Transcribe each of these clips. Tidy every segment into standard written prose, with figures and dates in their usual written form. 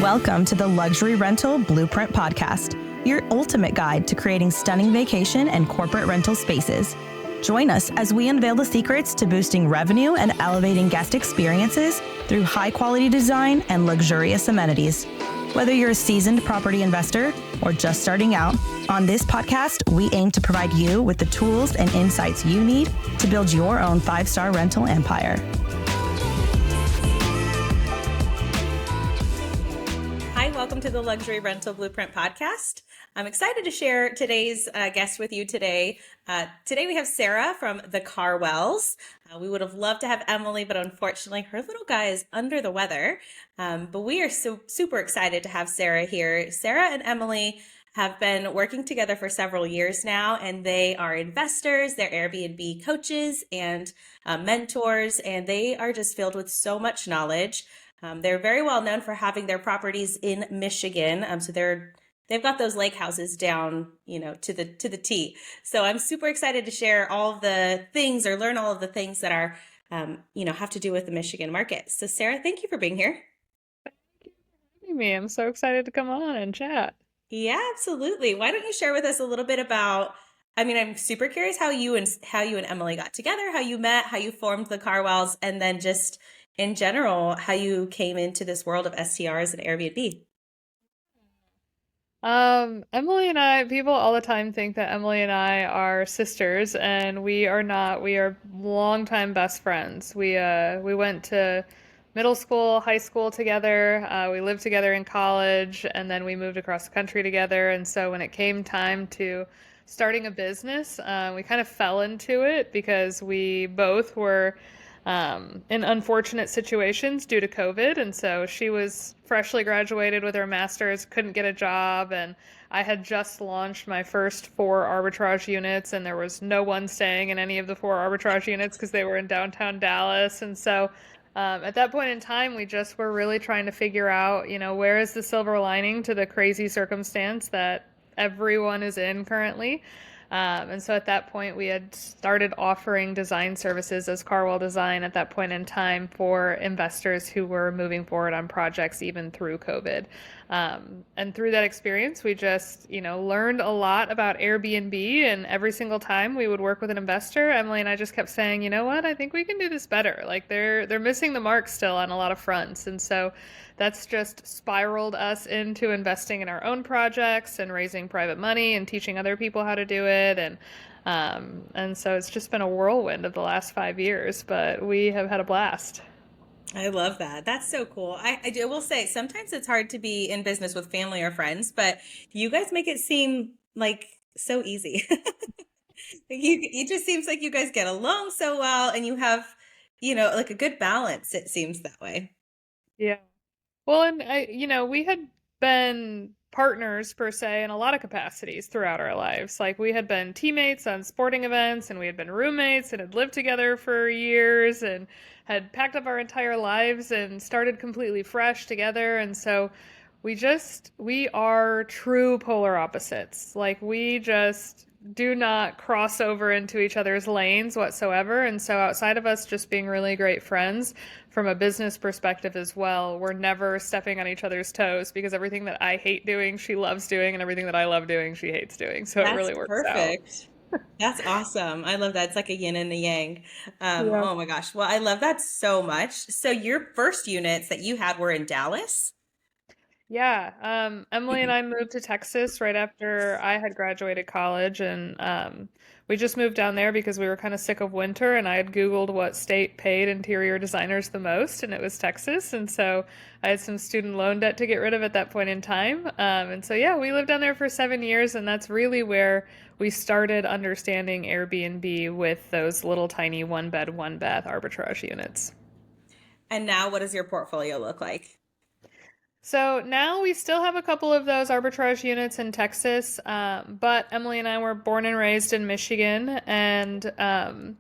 Welcome to the Luxury Rental Blueprint Podcast, your ultimate guide to creating stunning vacation and corporate rental spaces. Join us as we unveil the secrets to boosting revenue and elevating guest experiences through high-quality design and luxurious amenities. Whether you're a seasoned property investor or just starting out, on this podcast, we aim to provide you with the tools and insights you need to build your own five-star rental empire. Hi, welcome to the Luxury Rental Blueprint Podcast. I'm excited to share today's guest with you today. Today we have Sarah from the Carwells. We would have loved to have Emily, but unfortunately her little guy is under the weather. But we are super excited to have Sarah here. Sarah and Emily have been working together for several years now, and they are investors, they're Airbnb coaches and mentors, and they are just filled with so much knowledge. They're very well known for having their properties in Michigan. So they've got those lake houses down, to the T. So I'm super excited to share all of the things or learn all of the things that are, have to do with the Michigan market. So Sarah, thank you for being here. Thank you for having me. I'm so excited to come on and chat. Yeah, absolutely. Why don't you share with us a little bit about, I'm super curious how you and Emily got together, how you met, how you formed the Carwells, and then just in general, how you came into this world of STRs and Airbnb. Emily and I, people all the time think that Emily and I are sisters, and we are not. We are longtime best friends. We went to middle school, high school together. We lived together in college, and then we moved across the country together. And so when it came time to starting a business, we kind of fell into it because we both were in unfortunate situations due to COVID. And so she was freshly graduated with her master's, couldn't get a job. And I had just launched my first 4 arbitrage units, and there was no one staying in any of the 4 arbitrage units because they were in downtown Dallas. And so at that point in time, we just were really trying to figure out, where is the silver lining to the crazy circumstance that everyone is in currently. And so at that point, we had started offering design services as Carwell Design at that point in time for investors who were moving forward on projects even through COVID. And through that experience, we just, learned a lot about Airbnb, and every single time we would work with an investor, Emily and I just kept saying, you know what, I think we can do this better. Like they're missing the mark still on a lot of fronts. And so that's just spiraled us into investing in our own projects and raising private money and teaching other people how to do it. And so it's just been a whirlwind of the last 5 years, but we have had a blast. I love that. That's so cool. I will say sometimes it's hard to be in business with family or friends, but you guys make it seem like so easy. It just seems like you guys get along so well, and you have, like a good balance. It seems that way. Yeah. Well, and we had been partners per se in a lot of capacities throughout our lives. Like we had been teammates on sporting events, and we had been roommates and had lived together for years and had packed up our entire lives and started completely fresh together. And so we are true polar opposites. Like we just do not cross over into each other's lanes whatsoever. And so outside of us just being really great friends, from a business perspective as well, we're never stepping on each other's toes, because everything that I hate doing, she loves doing, and everything that I love doing, she hates doing. So it really works perfect. That's awesome. I love that. It's like a yin and a yang. Yeah. Oh my gosh. Well, I love that so much. So your first units that you had were in Dallas? Yeah, Emily and I moved to Texas right after I had graduated college, and we just moved down there because we were kind of sick of winter, and I had Googled what state paid interior designers the most, and it was Texas. And so I had some student loan debt to get rid of at that point in time. And so, yeah, we lived down there for 7 years, and that's really where we started understanding Airbnb with those little tiny 1-bed, 1-bath arbitrage units. And now what does your portfolio look like? So now we still have a couple of those arbitrage units in Texas, but Emily and I were born and raised in Michigan, and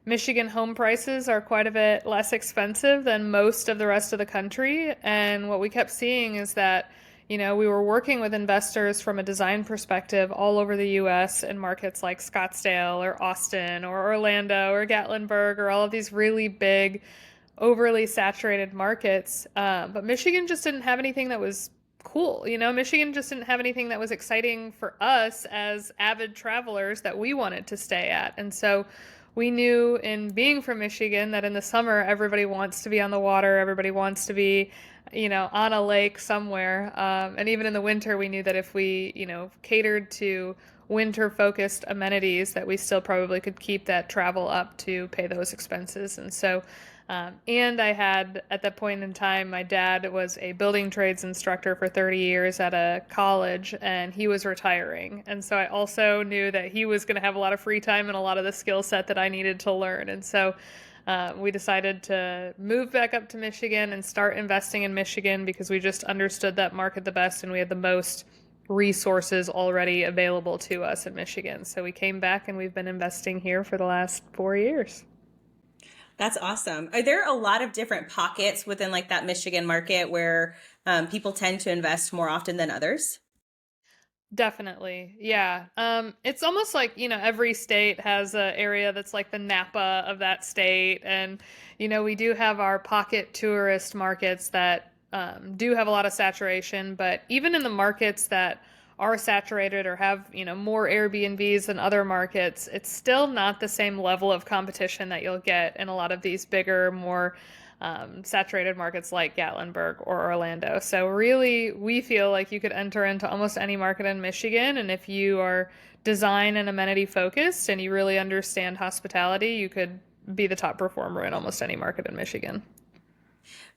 Michigan home prices are quite a bit less expensive than most of the rest of the country. And what we kept seeing is that, we were working with investors from a design perspective all over the US in markets like Scottsdale or Austin or Orlando or Gatlinburg or all of these really big overly saturated markets. But Michigan just didn't have anything that was cool. Michigan just didn't have anything that was exciting for us as avid travelers that we wanted to stay at. And so we knew in being from Michigan that in the summer, everybody wants to be on the water, everybody wants to be, on a lake somewhere. And even in the winter, we knew that if we, catered to winter focused amenities, that we still probably could keep that travel up to pay those expenses. And so, and I had, at that point in time, my dad was a building trades instructor for 30 years at a college, and he was retiring. And so I also knew that he was going to have a lot of free time and a lot of the skill set that I needed to learn. And so we decided to move back up to Michigan and start investing in Michigan because we just understood that market the best and we had the most resources already available to us in Michigan. So we came back and we've been investing here for the last 4 years. That's awesome. Are there a lot of different pockets within like that Michigan market where people tend to invest more often than others? Definitely. Yeah. It's almost like, every state has an area that's like the Napa of that state. And, we do have our pocket tourist markets that do have a lot of saturation, but even in the markets that are saturated or have, more Airbnbs than other markets, it's still not the same level of competition that you'll get in a lot of these bigger, more saturated markets like Gatlinburg or Orlando. So really, we feel like you could enter into almost any market in Michigan, and if you are design and amenity focused and you really understand hospitality, you could be the top performer in almost any market in Michigan.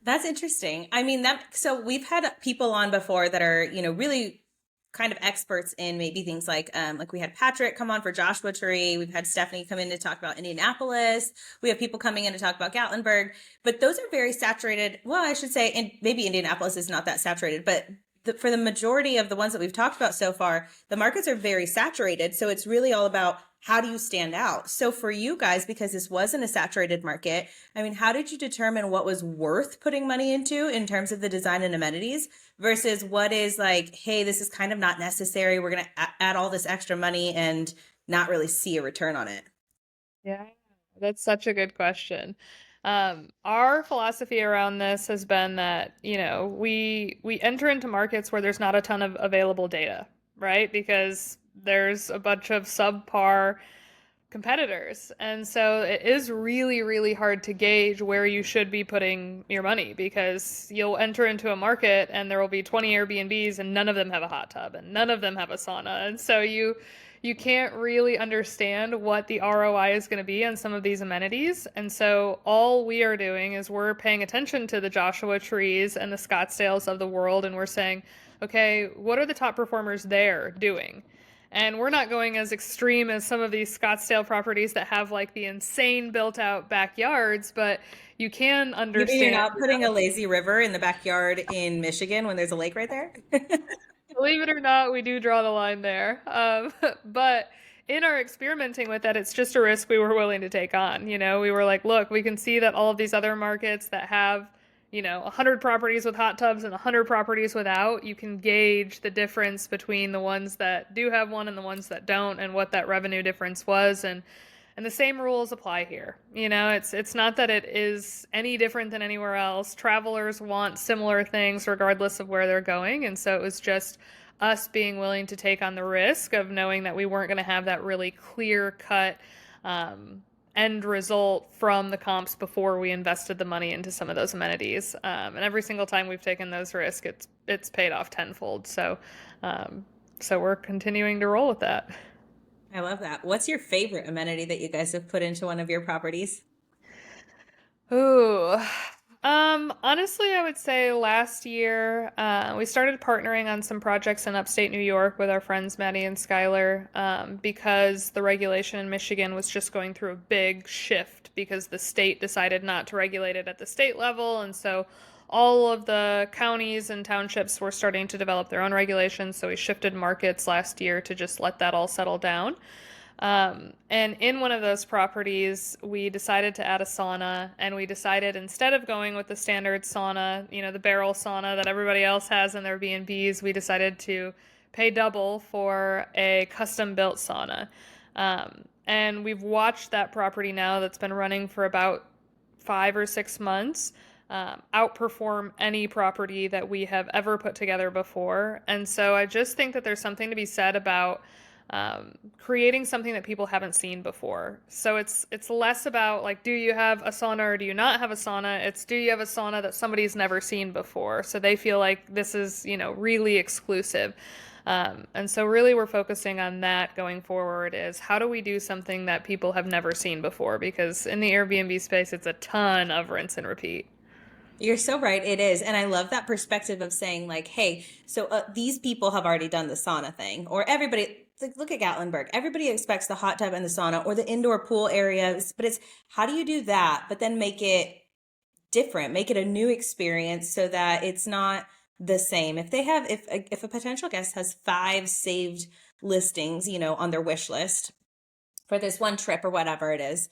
That's interesting. I mean, that so we've had people on before that are, really kind of experts in maybe things like we had Patrick come on for Joshua Tree. We've had Stephanie come in to talk about Indianapolis. We have people coming in to talk about Gatlinburg, but those are very saturated. Well, I should say, and maybe Indianapolis is not that saturated, but for the majority of the ones that we've talked about so far, the markets are very saturated. So it's really all about how do you stand out? So for you guys, because this wasn't a saturated market, I mean, how did you determine what was worth putting money into in terms of the design and amenities versus what is like, hey, this is kind of not necessary. We're going to add all this extra money and not really see a return on it. Yeah, that's such a good question. Our philosophy around this has been that, we enter into markets where there's not a ton of available data, right? Because there's a bunch of subpar competitors. And so it is really, really hard to gauge where you should be putting your money because you'll enter into a market and there will be 20 Airbnbs and none of them have a hot tub and none of them have a sauna. And so you can't really understand what the ROI is going to be on some of these amenities. And so all we are doing is we're paying attention to the Joshua Trees and the Scottsdales of the world and we're saying, okay, what are the top performers there doing? And we're not going as extreme as some of these Scottsdale properties that have like the insane built out backyards, but you can You mean you're understand. not putting a lazy river in the backyard in Michigan when there's a lake right there? Believe it or not, we do draw the line there. But in our experimenting with that, it's just a risk we were willing to take on. We were like, look, we can see that all of these other markets that have, 100 properties with hot tubs and 100 properties without, you can gauge the difference between the ones that do have one and the ones that don't and what that revenue difference was. And the same rules apply here. It's not that it is any different than anywhere else. Travelers want similar things regardless of where they're going. And so it was just us being willing to take on the risk of knowing that we weren't going to have that really clear cut end result from the comps before we invested the money into some of those amenities. And every single time we've taken those risks, it's paid off tenfold. So we're continuing to roll with that. I love that. What's your favorite amenity that you guys have put into one of your properties? Ooh. Honestly, I would say last year, we started partnering on some projects in upstate New York with our friends Maddie and Skylar, because the regulation in Michigan was just going through a big shift because the state decided not to regulate it at the state level, and so all of the counties and townships were starting to develop their own regulations, so we shifted markets last year to just let that all settle down. And in one of those properties, we decided to add a sauna, and we decided instead of going with the standard sauna, the barrel sauna that everybody else has in their B&Bs, we decided to pay double for a custom built sauna. And we've watched that property now that's been running for about 5 or 6 months outperform any property that we have ever put together before. And so I just think that there's something to be said about creating something that people haven't seen before. So it's less about like, do you have a sauna or do you not have a sauna? It's do you have a sauna that somebody's never seen before? So they feel like this is, really exclusive. And so really we're focusing on that going forward is how do we do something that people have never seen before? Because in the Airbnb space, it's a ton of rinse and repeat. You're so right. It is. And I love that perspective of saying, like, hey, so these people have already done the sauna thing, or everybody, like, look at Gatlinburg. Everybody expects the hot tub and the sauna or the indoor pool areas, but it's how do you do that, but then make it different, make it a new experience so that it's not the same. If they have, if a potential guest has five saved listings, on their wish list, for this one trip or whatever it is,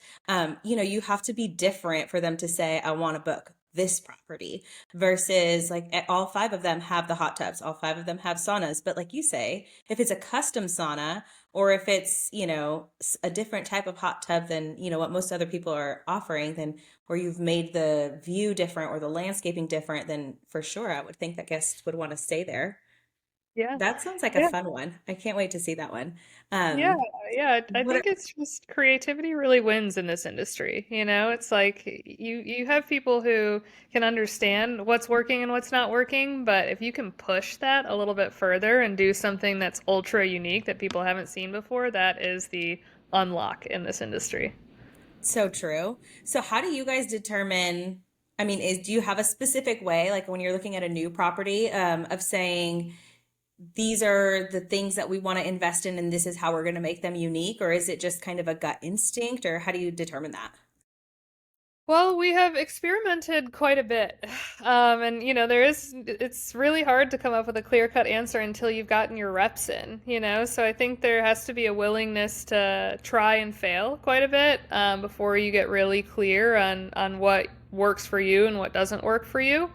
you have to be different for them to say, I want to book this property versus like all five of them have the hot tubs, all five of them have saunas. But like you say, if it's a custom sauna or if it's, a different type of hot tub than, what most other people are offering, then or you've made the view different or the landscaping different, then for sure I would think that guests would want to stay there. Yeah. That sounds like a Yeah. fun one. I can't wait to see that one. Yeah, Um, yeah. I what think it's just creativity really wins in this industry. It's like you have people who can understand what's working and what's not working, but if you can push that a little bit further and do something that's ultra unique that people haven't seen before, that is the unlock in this industry. So true. So how do you guys determine, I mean, do you have a specific way, like when you're looking at a new property, of saying these are the things that we want to invest in and this is how we're going to make them unique? Or is it just kind of a gut instinct, or how do you determine that? Well, we have experimented quite a bit. And it's really hard to come up with a clear-cut answer until you've gotten your reps in. So I think there has to be a willingness to try and fail quite a bit, before you get really clear on what works for you and what doesn't work for you.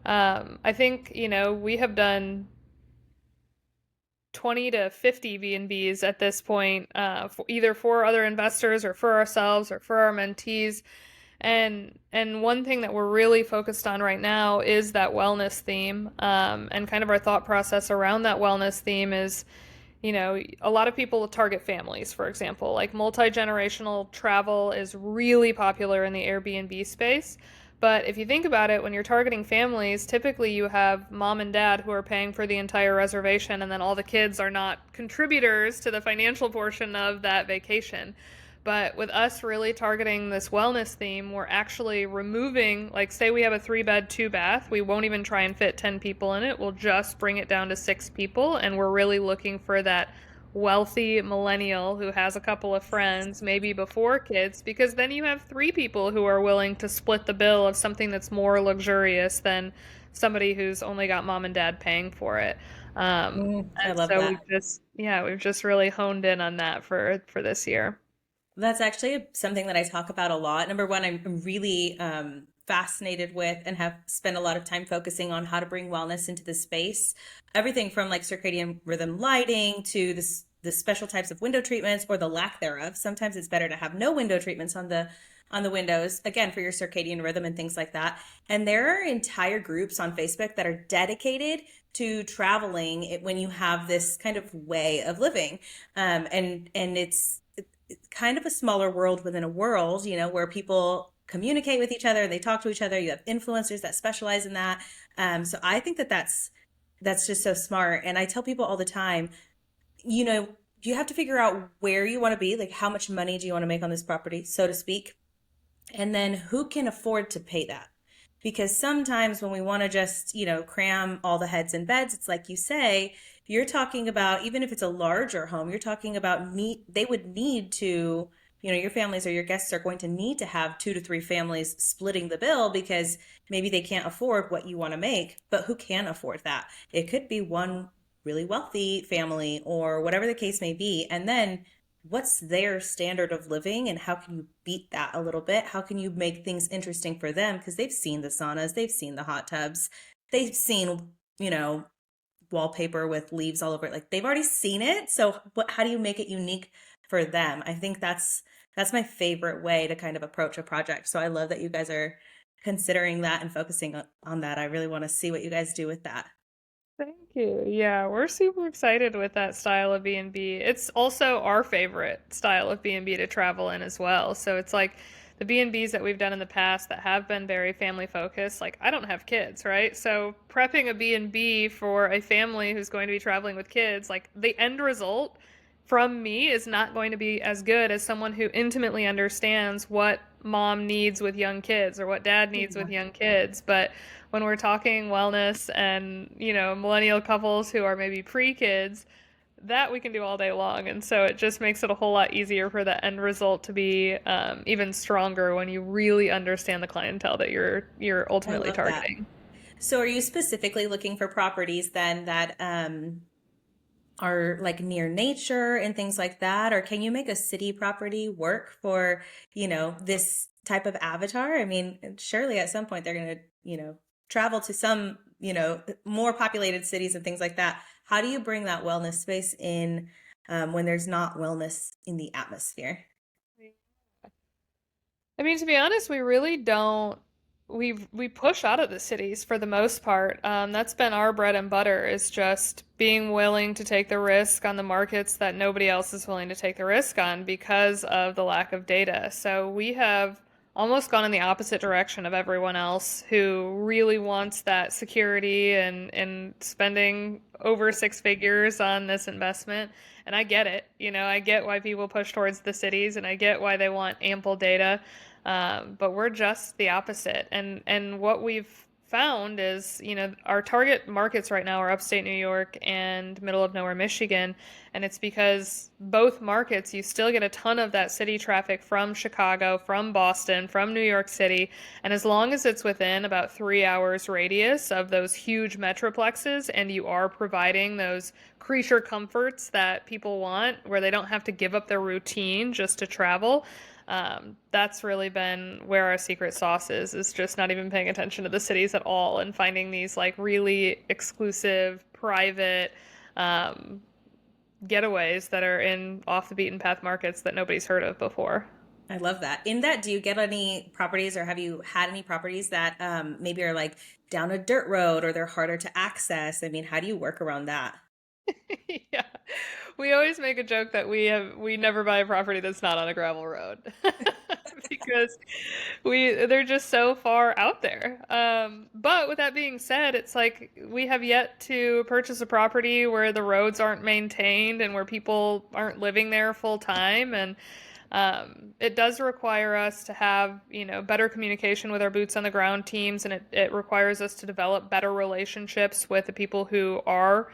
I think, we have done 20 to 50 B&Bs at this point, either for other investors or for ourselves or for our mentees. And one thing that we're really focused on right now is that wellness theme. And kind of our thought process around that wellness theme is, a lot of people target families, for example. Like multi-generational travel is really popular in the Airbnb space. But if you think about it, when you're targeting families, typically you have mom and dad who are paying for the entire reservation, and then all the kids are not contributors to the financial portion of that vacation. But with us really targeting this wellness theme, we're actually removing, like, say we have a 3-bed, 2-bath, we won't even try and fit 10 people in it. We'll just bring it down to 6 people. And we're really looking for that wealthy millennial who has a couple of friends, maybe before kids, because then you have 3 people who are willing to split the bill of something that's more luxurious than somebody who's only got mom and dad paying for it. I And love so that. we've just really honed in on that for this year. That's actually something that I talk about a lot. Number one, I'm really fascinated with and have spent a lot of time focusing on how to bring wellness into the space. Everything from like circadian rhythm lighting to the special types of window treatments or the lack thereof. Sometimes it's better to have no window treatments on the windows, again, for your circadian rhythm and things like that. And there are entire groups on Facebook that are dedicated to traveling when you have this kind of way of living. And it's kind of a smaller world within a world, where people communicate with each other, they talk to each other. You have influencers that specialize in that. So I think that that's just so smart. And I tell people all the time, you know, you have to figure out where you want to be, like how much money do you want to make on this property, so to speak, and then who can afford to pay that? Because sometimes when we want to just, cram all the heads in beds, it's like you say, you're talking about, even if it's a larger home, you're talking about they would need to, your families or your guests are going to need to have 2 to 3 families splitting the bill because maybe they can't afford what you want to make, but who can afford that? It could be one really wealthy family or whatever the case may be. And then what's their standard of living and how can you beat that a little bit? How can you make things interesting for them? Because they've seen the saunas, they've seen the hot tubs, they've seen, wallpaper with leaves all over it. Like they've already seen it. So how do you make it unique for them? I think That's my favorite way to kind of approach a project. So I love that you guys are considering that and focusing on that. I really want to see what you guys do with that. Thank you. Yeah, we're super excited with that style of B&B. It's also our favorite style of B&B to travel in as well. So it's like the B&Bs that we've done in the past that have been very family focused. Like I don't have kids, right? So prepping a B&B for a family who's going to be traveling with kids, like the end result from me is not going to be as good as someone who intimately understands what mom needs with young kids or what dad needs with Yeah. young kids. But when we're talking wellness and, millennial couples who are maybe pre-kids, that we can do all day long. And so it just makes it a whole lot easier for the end result to be even stronger when you really understand the clientele that you're I ultimately love that. targeting. So are you specifically looking for properties then that are like near nature and things like that? Or can you make a city property work for, this type of avatar? I mean, surely at some point they're going to, travel to some, more populated cities and things like that. How do you bring that wellness space in when there's not wellness in the atmosphere? I mean, to be honest, we really don't. We push out of the cities for the most part. That's been our bread and butter is just being willing to take the risk on the markets that nobody else is willing to take the risk on because of the lack of data. So we have almost gone in the opposite direction of everyone else who really wants that security and spending over six figures on this investment. And I get it. I get why people push towards the cities and I get why they want ample data. But we're just the opposite. And what we've found is, our target markets right now are upstate New York and middle of nowhere Michigan. And it's because both markets, you still get a ton of that city traffic from Chicago, from Boston, from New York City. And as long as it's within about 3 hours radius of those huge metroplexes and you are providing those creature comforts that people want, where they don't have to give up their routine just to travel, that's really been where our secret sauce is just not even paying attention to the cities at all and finding these like really exclusive, private um, getaways that are in off the beaten path markets that nobody's heard of before. I love that. In that, do you get any properties or have you had any properties that maybe are like down a dirt road or they're harder to access? I mean, how do you work around that? Yeah. We always make a joke that we never buy a property that's not on a gravel road. Because they're just so far out there. But with that being said, it's like we have yet to purchase a property where the roads aren't maintained and where people aren't living there full time. And it does require us to have, better communication with our boots on the ground teams, and it requires us to develop better relationships with the people who are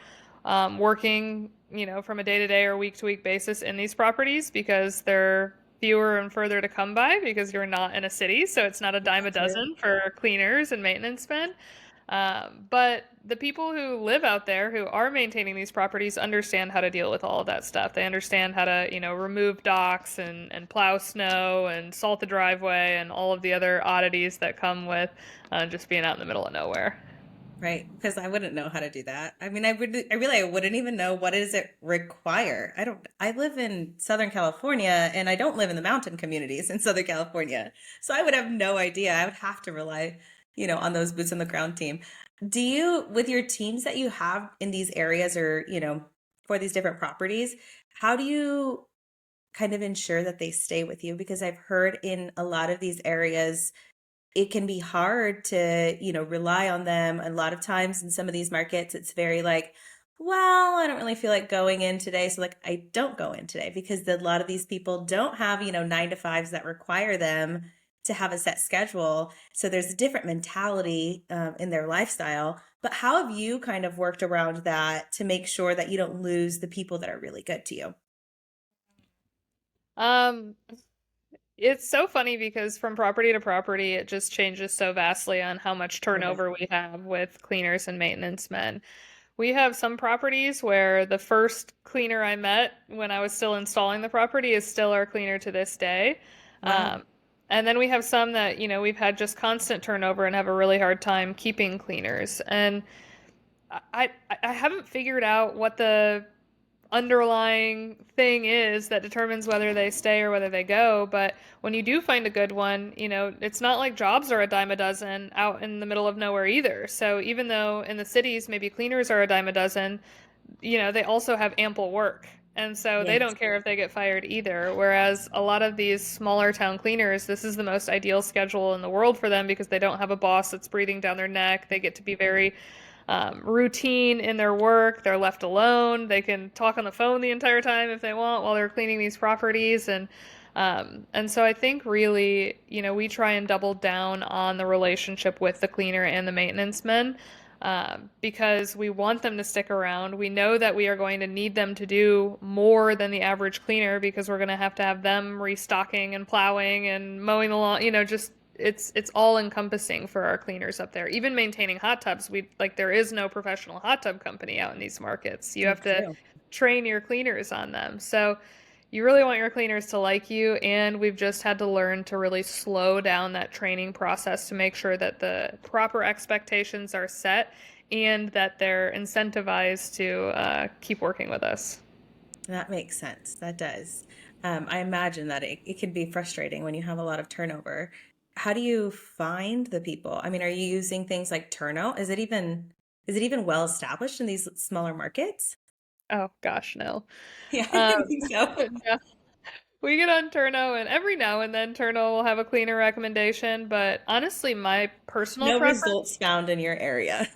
working, from a day-to-day or week-to-week basis in these properties because they're fewer and further to come by because you're not in a city, so it's not a dime a True. dozen for cleaners and maintenance spend. But the people who live out there who are maintaining these properties understand how to deal with all of that stuff. They understand how to, remove docks and plow snow and salt the driveway and all of the other oddities that come with just being out in the middle of nowhere. Right, because I wouldn't know how to do that. I mean, I wouldn't even know what does it require. I live in Southern California and I don't live in the mountain communities in Southern California. So I would have no idea. I would have to rely, on those boots on the ground team. Do you, with your teams that you have in these areas or, for these different properties, how do you kind of ensure that they stay with you? Because I've heard in a lot of these areas, it can be hard to, rely on them. A lot of times in some of these markets, it's very like, well, I don't really feel like going in today. So like I don't go in today because a lot of these people don't have, 9 to 5s that require them to have a set schedule. So there's a different mentality in their lifestyle. But how have you kind of worked around that to make sure that you don't lose the people that are really good to you? Um, it's so funny because from property to property, it just changes so vastly on how much Love it. turnover we have with cleaners and maintenance men. We have some properties where the first cleaner I met when I was still installing the property is still our cleaner to this day. Wow. Um, and then we have some that, we've had just constant turnover and have a really hard time keeping cleaners. And I haven't figured out what the underlying thing is that determines whether they stay or whether they go. But when you do find a good one, it's not like jobs are a dime a dozen out in the middle of nowhere either. So even though in the cities maybe cleaners are a dime a dozen, they also have ample work. And so they Yes. don't care if they get fired either. Whereas a lot of these smaller town cleaners, this is the most ideal schedule in the world for them because they don't have a boss that's breathing down their neck. They get to be very routine in their work. They're left alone. They can talk on the phone the entire time if they want while they're cleaning these properties. And so I think really, we try and double down on the relationship with the cleaner and the maintenance men because we want them to stick around. We know that we are going to need them to do more than the average cleaner because we're going to have them restocking and plowing and mowing the lawn, just it's all encompassing for our cleaners up there. Even maintaining hot tubs, there is no professional hot tub company out in these markets. You So have to true. train your cleaners on them. So you really want your cleaners to like you, and we've just had to learn to really slow down that training process to make sure that the proper expectations are set and that they're incentivized to keep working with us. That makes sense. That does. I imagine that it can be frustrating when you have a lot of turnover. How do you find the people? I mean, are you using things like turnout? Is it even well established in these smaller markets? Oh gosh, no. Yeah, I Um, didn't think so. no. We get on Turno, and every now and then Turno will have a cleaner recommendation. But honestly, my personal No preference, results found in your area.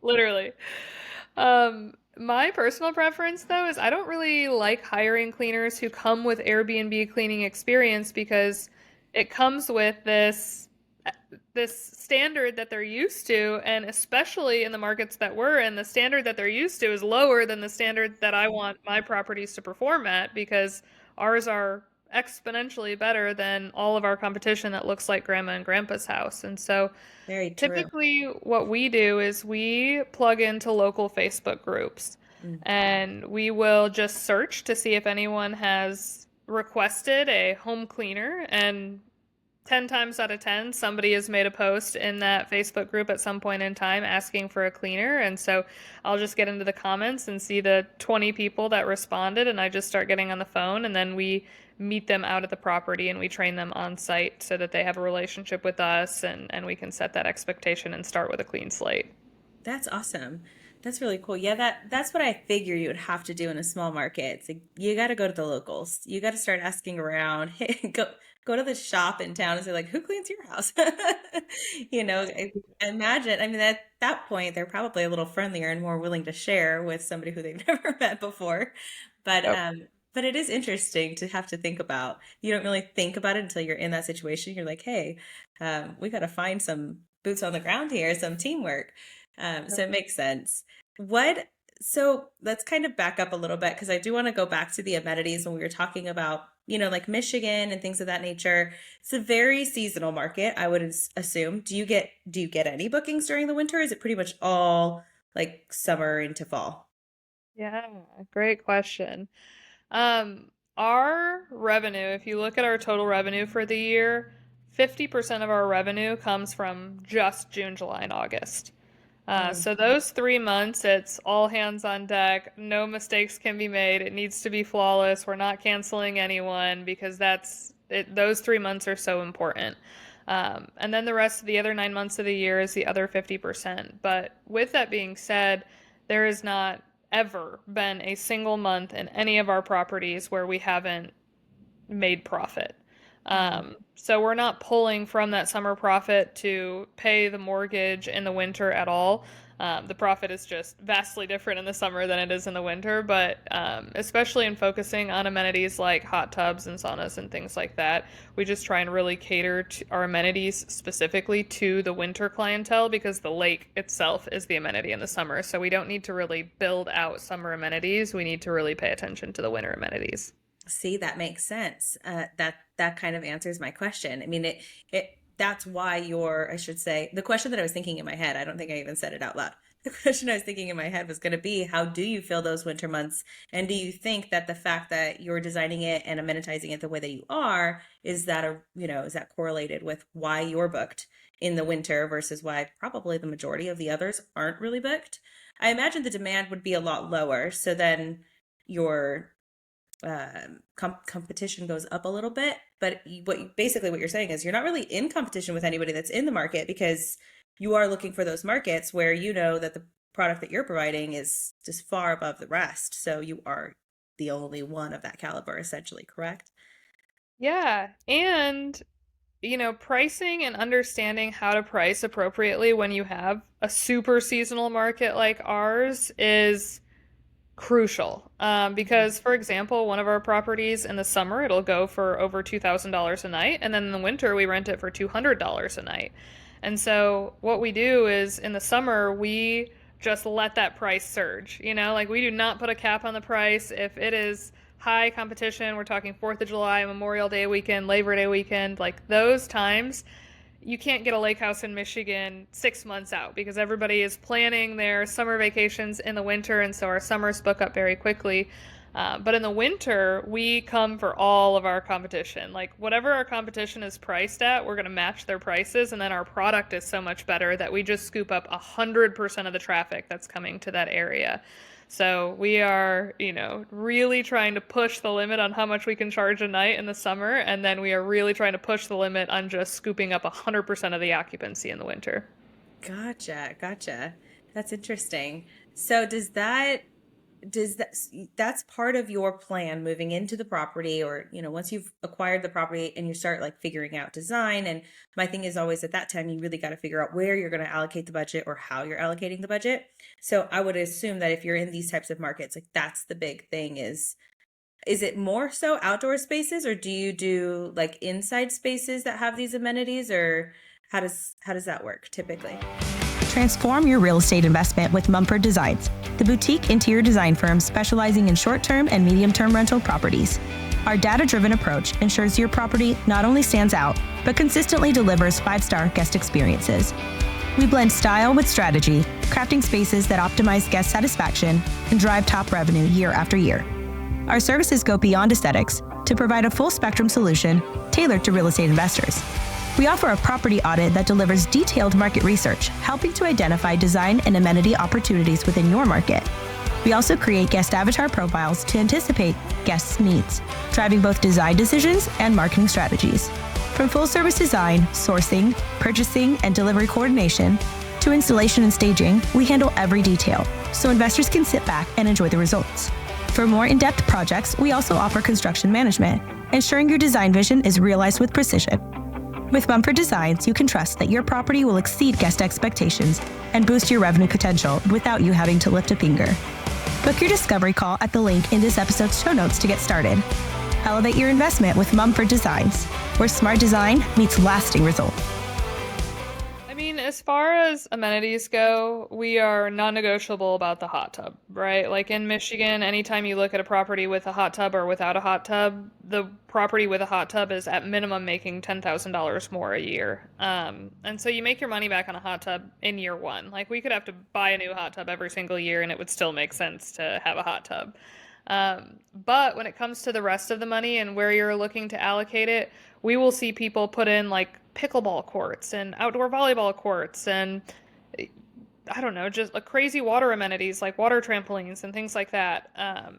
literally, my personal preference though is I don't really like hiring cleaners who come with Airbnb cleaning experience because it comes with this standard that they're used to, and especially in the markets that we're in, the standard that they're used to is lower than the standard that I want my properties to perform at because ours are exponentially better than all of our competition that looks like grandma and grandpa's house. And so Very true. typically what we do is we plug into local Facebook groups Mm. and we will just search to see if anyone has requested a home cleaner, and 10 times out of 10, somebody has made a post in that Facebook group at some point in time asking for a cleaner. And so I'll just get into the comments and see the 20 people that responded, and I just start getting on the phone. And then we meet them out at the property and we train them on site so that they have a relationship with us and we can set that expectation and start with a clean slate. That's awesome. That's really cool. Yeah, that's what I figure you would have to do in a small market. It's like you got to go to the locals. You got to start asking around. Hey, go to the shop in town and say like, who cleans your house? I imagine. I mean, at that point, they're probably a little friendlier and more willing to share with somebody who they've never met before. But Yep. um, but it is interesting to have to think about. You don't really think about it until you're in that situation. You're like, hey, we got to find some boots on the ground here, some teamwork. So it makes sense. What, so let's kind of back up a little bit because I do want to go back to the amenities when we were talking about, like Michigan and things of that nature. It's a very seasonal market, I would assume. Do you get any bookings during the winter? Or is it pretty much all like summer into fall? Yeah, great question. Our revenue, if you look at our total revenue for the year, 50% of our revenue comes from just June, July, and August. Mm, So those 3 months, it's all hands on deck. No mistakes can be made. It needs to be flawless. We're not canceling anyone because that's it. Those 3 months are so important. And then the rest of the other 9 months of the year is the other 50%. But with that being said, there has not ever been a single month in any of our properties where we haven't made profit. mm. So we're not pulling from that summer profit to pay the mortgage in the winter at all. The profit is just vastly different in the summer than it is in the winter, but especially in focusing on amenities like hot tubs and saunas and things like that, we just try and really cater to our amenities specifically to the winter clientele because the lake itself is the amenity in the summer. So we don't need to really build out summer amenities. We need to really pay attention to the winter amenities. See, that makes sense. That kind of answers my question. I mean, that's why I should say, the question that I was thinking in my head, I don't think I even said it out loud. The question I was thinking in my head was going to be, how do you feel those winter months? And do you think that the fact that you're designing it and amenitizing it the way that you are, is that correlated with why you're booked in the winter versus why probably the majority of the others aren't really booked. I imagine the demand would be a lot lower. So then your competition goes up a little bit. But basically what you're saying is you're not really in competition with anybody that's in the market because you are looking for those markets where you know that the product that you're providing is just far above the rest. So you are the only one of that caliber, essentially, correct? Yeah, and pricing and understanding how to price appropriately when you have a super seasonal market like ours is crucial. Because, for example, one of our properties in the summer, it'll go for over $2,000 a night, and then in the winter, we rent it for $200 a night. And so, what we do is in the summer, we just let that price surge. Like we do not put a cap on the price. If it is high competition, we're talking 4th of July, Memorial Day weekend, Labor Day weekend, like those times, you can't get a lake house in Michigan 6 months out because everybody is planning their summer vacations in the winter, and so our summers book up very quickly. But in the winter, we come for all of our competition. Like whatever our competition is priced at, we're going to match their prices, and then our product is so much better that we just scoop up 100% of the traffic that's coming to that area. So we are, really trying to push the limit on how much we can charge a night in the summer, and then we are really trying to push the limit on just scooping up 100% of the occupancy in the winter. Gotcha, gotcha. That's interesting. So does that that's part of your plan moving into the property, or once you've acquired the property and you start like figuring out design. And my thing is always at that time you really got to figure out where you're going to allocate the budget or how you're allocating the budget. So I would assume that if you're in these types of markets, like that's the big thing. Is it more so outdoor spaces, or do you do like inside spaces that have these amenities, or how does that work typically? Transform your real estate investment with Mumford Designs, the boutique interior design firm specializing in short-term and medium-term rental properties. Our data-driven approach ensures your property not only stands out, but consistently delivers 5-star guest experiences. We blend style with strategy, crafting spaces that optimize guest satisfaction and drive top revenue year after year. Our services go beyond aesthetics to provide a full-spectrum solution tailored to real estate investors. We offer a property audit that delivers detailed market research, helping to identify design and amenity opportunities within your market. We also create guest avatar profiles to anticipate guests' needs, driving both design decisions and marketing strategies. From full-service design, sourcing, purchasing, and delivery coordination, to installation and staging, we handle every detail, so investors can sit back and enjoy the results. For more in-depth projects, we also offer construction management, ensuring your design vision is realized with precision. With Mumford Designs, you can trust that your property will exceed guest expectations and boost your revenue potential without you having to lift a finger. Book your discovery call at the link in this episode's show notes to get started. Elevate your investment with Mumford Designs, where smart design meets lasting results. I mean, as far as amenities go, we are non-negotiable about the hot tub, right? Like in Michigan, anytime you look at a property with a hot tub or without a hot tub, the property with a hot tub is at minimum making $10,000 more a year. And so you make your money back on a hot tub in year one. Like we could have to buy a new hot tub every single year and it would still make sense to have a hot tub. But when it comes to the rest of the money and where you're looking to allocate it, we will see people put in like pickleball courts and outdoor volleyball courts and I don't know, just like crazy water amenities like water trampolines and things like that,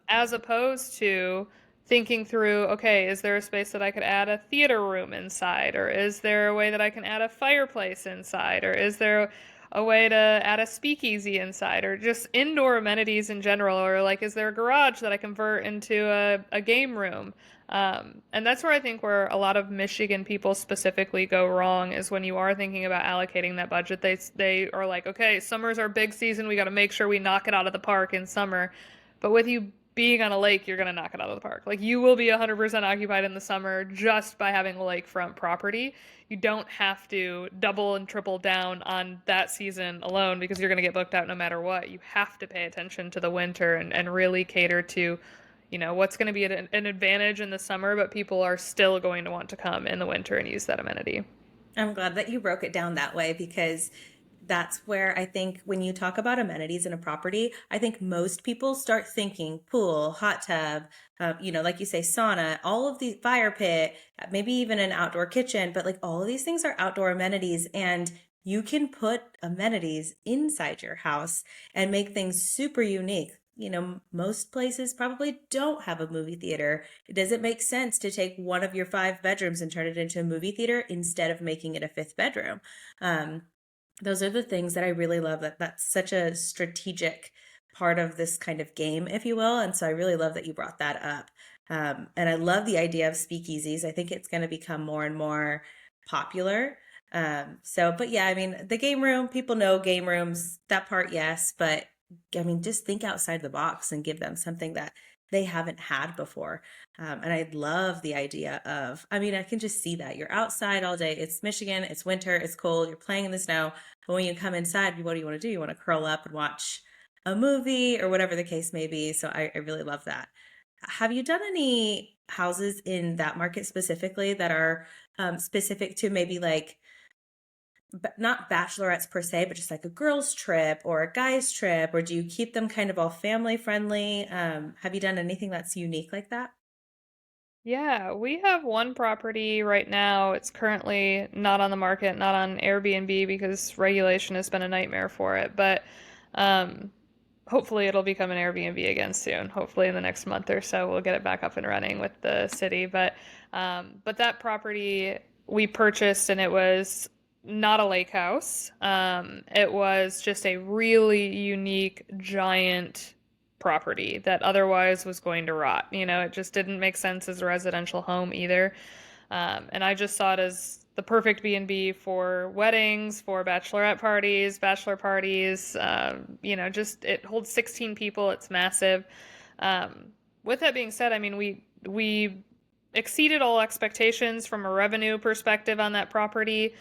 as opposed to thinking through, okay, is there a space that I could add a theater room inside? Or is there a way that I can add a fireplace inside? Or is there a way to add a speakeasy inside? Or just indoor amenities in general? Or like, is there a garage that I convert into a game room? And that's where I think where a lot of Michigan people specifically go wrong is when you are thinking about allocating that budget, they are like, okay, summer's our big season. We got to make sure we knock it out of the park in summer. But with you being on a lake, you're going to knock it out of the park. Like you will be 100% occupied in the summer just by having lakefront property. You don't have to double and triple down on that season alone because you're going to get booked out no matter what. You have to pay attention to the winter and really cater to, what's going to be an advantage in the summer, but people are still going to want to come in the winter and use that amenity. I'm glad that you broke it down that way because that's where I think when you talk about amenities in a property, I think most people start thinking pool, hot tub, like you say, sauna, all of the fire pit, maybe even an outdoor kitchen, but like all of these things are outdoor amenities, and you can put amenities inside your house and make things super unique. Most places probably don't have a movie theater. It doesn't make sense to take one of your five bedrooms and turn it into a movie theater instead of making it a fifth bedroom. Um, those are the things that I really love, that's such a strategic part of this kind of game, if you will. And so I really love that you brought that up. And I love the idea of speakeasies. I think it's going to become more and more popular. But yeah, I mean, the game room, people know game rooms, that part, yes. But I mean, just think outside the box and give them something that they haven't had before. And I love the idea of, I mean, I can just see that you're outside all day. It's Michigan, it's winter, it's cold, you're playing in the snow. But when you come inside, what do you want to do? You want to curl up and watch a movie or whatever the case may be. So I really love that. Have you done any houses in that market specifically that are specific to maybe like not bachelorettes per se, but just like a girls' trip or a guys' trip, or do you keep them kind of all family friendly? Have you done anything that's unique like that? Yeah, we have one property right now. It's currently not on the market, not on Airbnb because regulation has been a nightmare for it. But um, hopefully it'll become an Airbnb again soon. Hopefully in the next month or so we'll get it back up and running with the city. But that property we purchased and it was not a lake house. It was just a really unique giant property that otherwise was going to rot. It just didn't make sense as a residential home either. And I just saw it as the perfect B&B for weddings, for bachelorette parties, bachelor parties. Just it holds 16 people. It's massive. With that being said, I mean, we exceeded all expectations from a revenue perspective on that property,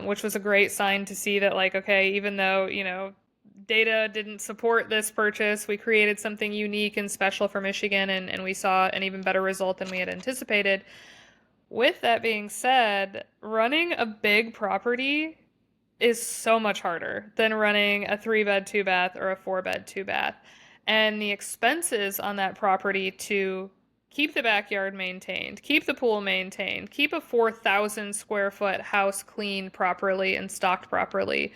which was a great sign to see that, like, okay, even though, data didn't support this purchase, we created something unique and special for Michigan, and we saw an even better result than we had anticipated. With that being said, running a big property is so much harder than running a 3-bed, 2-bath or a 4-bed, 2-bath. And the expenses on that property to keep the backyard maintained, keep the pool maintained, keep a 4,000 square foot house cleaned properly and stocked properly.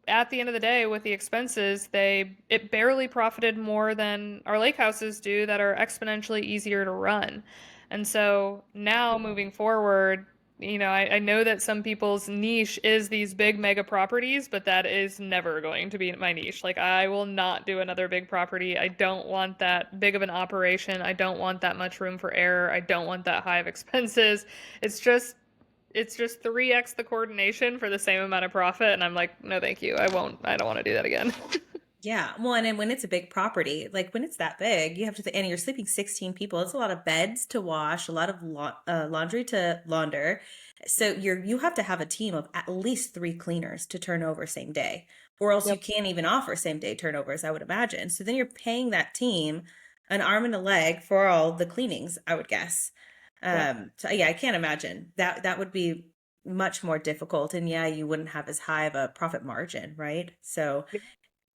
At the end of the day, with the expenses, it barely profited more than our lake houses do that are exponentially easier to run. And so now moving forward, I know that some people's niche is these big mega properties, but that is never going to be my niche. Like, I will not do another big property. I don't want that big of an operation. I don't want that much room for error. I don't want that high of expenses. It's just 3x the coordination for the same amount of profit, and I'm like, no, thank you. I don't want to do that again. Yeah. Well, and then when it's a big property, like when it's that big, you have to, and you're sleeping 16 people, it's a lot of beds to wash, a lot of laundry to launder. So you have to have a team of at least three cleaners to turn over same day, or else you Yep. can't even offer same day turnovers, I would imagine. So then you're paying that team an arm and a leg for all the cleanings, I would guess. Yep. So yeah, I can't imagine that would be much more difficult. And yeah, you wouldn't have as high of a profit margin, right? So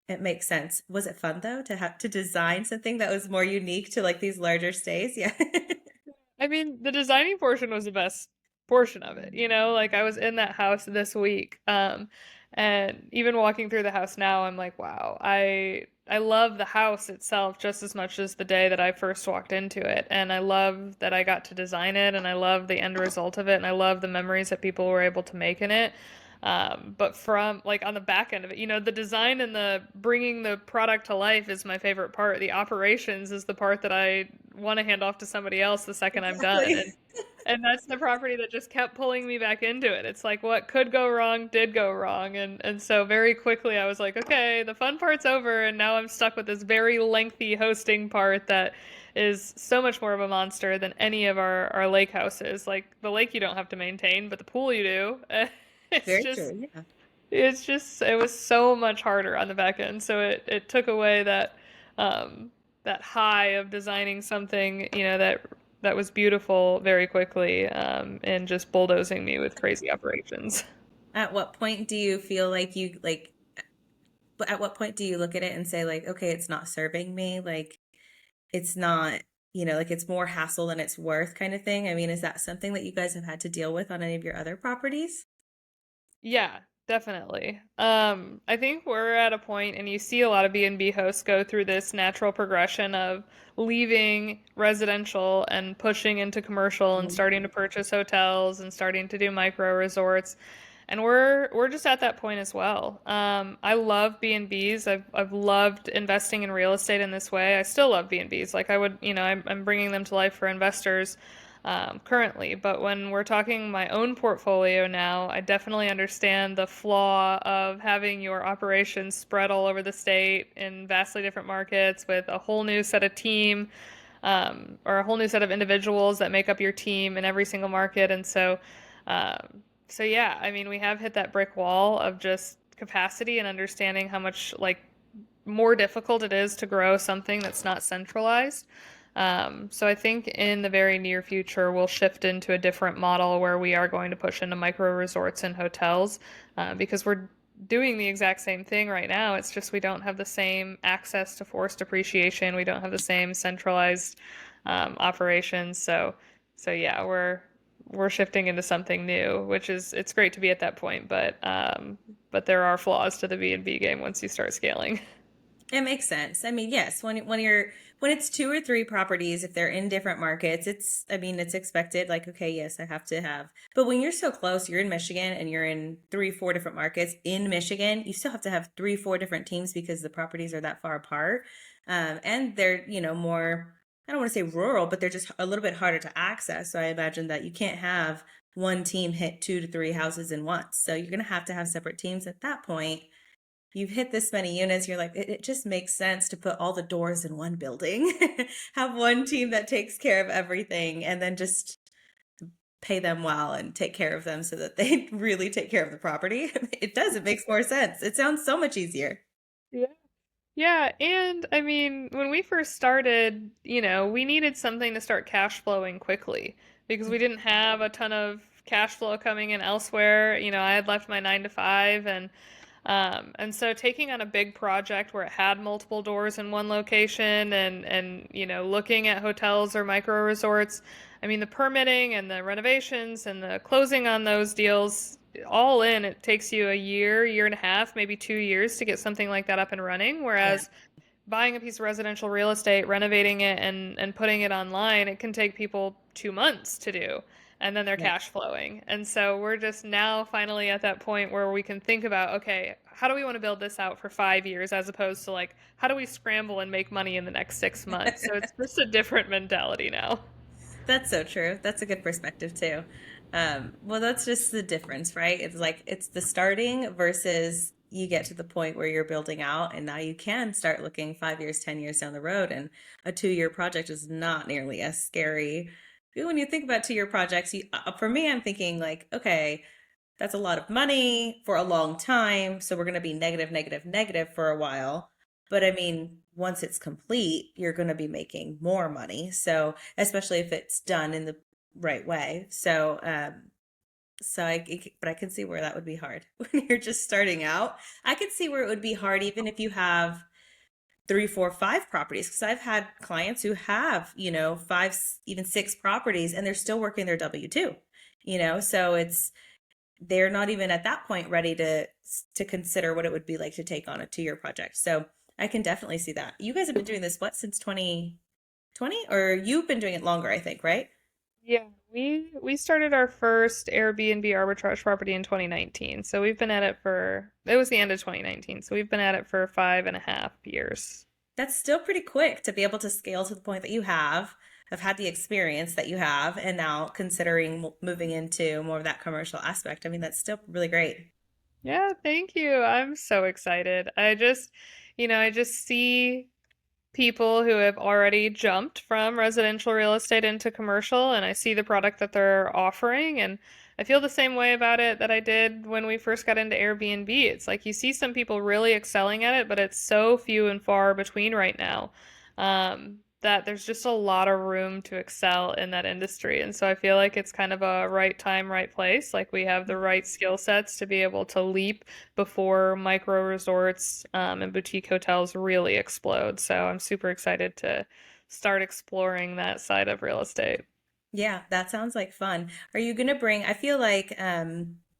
it makes sense. Was it fun though to have to design something that was more unique to like these larger stays? Yeah. I mean, the designing portion was the best portion of it, like I was in that house this week. And even walking through the house now, I'm like, wow, I love the house itself just as much as the day that I first walked into it. And I love that I got to design it, and I love the end result of it, and I love the memories that people were able to make in it. But from like on the back end of it, the design and the bringing the product to life is my favorite part. The operations is the part that I want to hand off to somebody else the second I'm done. Exactly. And that's the property that just kept pulling me back into it. It's like what could go wrong did go wrong. And so very quickly I was like, okay, the fun part's over, and now I'm stuck with this very lengthy hosting part that is so much more of a monster than any of our lake houses. Like the lake you don't have to maintain, but the pool you do. It's Very just true. Yeah. it was so much harder on the back end. So it took away that high of designing something, that was beautiful very quickly, and just bulldozing me with crazy operations. At what point do you feel like you like, at what point do you look at it and say like, okay, it's not serving me? Like it's not, like it's more hassle than it's worth kind of thing. I mean, is that something that you guys have had to deal with on any of your other properties? Yeah, definitely. I think we're at a point, and you see a lot of B&B hosts go through this natural progression of leaving residential and pushing into commercial and Mhm. starting to purchase hotels and starting to do micro resorts. And we're just at that point as well. I love B&Bs. I've loved investing in real estate in this way. I still love B&Bs. Like I would, I'm bringing them to life for investors currently. But when we're talking my own portfolio now, I definitely understand the flaw of having your operations spread all over the state in vastly different markets with a whole new set of team, or a whole new set of individuals that make up your team in every single market. And so yeah, I mean, we have hit that brick wall of just capacity and understanding how much like more difficult it is to grow something that's not centralized. So I think in the very near future, we'll shift into a different model where we are going to push into micro resorts and hotels, because we're doing the exact same thing right now. It's just we don't have the same access to forced appreciation. We don't have the same centralized operations. So yeah, we're shifting into something new, which is it's great to be at that point, but there are flaws to the B&B game once you start scaling. It makes sense. I mean, yes, when it's two or three properties, if they're in different markets, it's I mean, it's expected like, okay, yes, I have to have. But when you're so close, you're in Michigan and you're in three, four different markets in Michigan, you still have to have three, four different teams because the properties are that far apart. And they're, more, I don't want to say rural, but they're just a little bit harder to access. So I imagine that you can't have one team hit two to three houses in once. So you're going to have separate teams at that point. You've hit this many units, you're like, it just makes sense to put all the doors in one building, have one team that takes care of everything, and then just pay them well and take care of them so that they really take care of the property. It does, it makes more sense. It sounds so much easier. Yeah. Yeah, and I mean, when we first started, we needed something to start cash flowing quickly because we didn't have a ton of cash flow coming in elsewhere. I had left my 9 to 5, and so taking on a big project where it had multiple doors in one location and looking at hotels or micro resorts, I mean, the permitting and the renovations and the closing on those deals, all in, it takes you a year, year and a half, maybe 2 years to get something like that up and running. Yeah. Whereas buying a piece of residential real estate, renovating it, and putting it online, it can take people 2 months to do. And then they're Right. cash flowing. And so we're just now finally at that point where we can think about, okay, how do we want to build this out for 5 years as opposed to like, how do we scramble and make money in the next 6 months? So it's just a different mentality now. That's so true. That's a good perspective too. Well, that's just the difference, right? It's like it's the starting versus you get to the point where you're building out, and now you can start looking 5 years, 10 years down the road, and a 2 year project is not nearly as scary. When you think about 2 year projects, for me, I'm thinking like, okay, that's a lot of money for a long time. So we're going to be negative, negative, negative for a while. But I mean, once it's complete, you're going to be making more money. So, especially if it's done in the right way. But I can see where that would be hard when you're just starting out. I could see where it would be hard even if you have three, four, five properties. Because I've had clients who have, five, even six properties, and they're still working their W-2. So they're not even at that point ready to consider what it would be like to take on a 2 year project. So I can definitely see that. You guys have been doing this what since 2020, or you've been doing it longer, I think, right? Yeah, we started our first Airbnb arbitrage property in 2019. So we've been at it for it was the end of 2019. So we've been at it for 5.5 years. That's still pretty quick to be able to scale to the point that you have had the experience that you have, and now considering moving into more of that commercial aspect. I mean, that's still really great. Yeah, thank you. I'm so excited. I just see people who have already jumped from residential real estate into commercial, and I see the product that they're offering, and I feel the same way about it that I did when we first got into Airbnb. It's like you see some people really excelling at it, but it's so few and far between right now. that there's just a lot of room to excel in that industry. And so I feel like it's kind of a right time, right place. Like we have the right skill sets to be able to leap before micro resorts and boutique hotels really explode. So I'm super excited to start exploring that side of real estate. Yeah, that sounds like fun. Are you going to bring, I feel like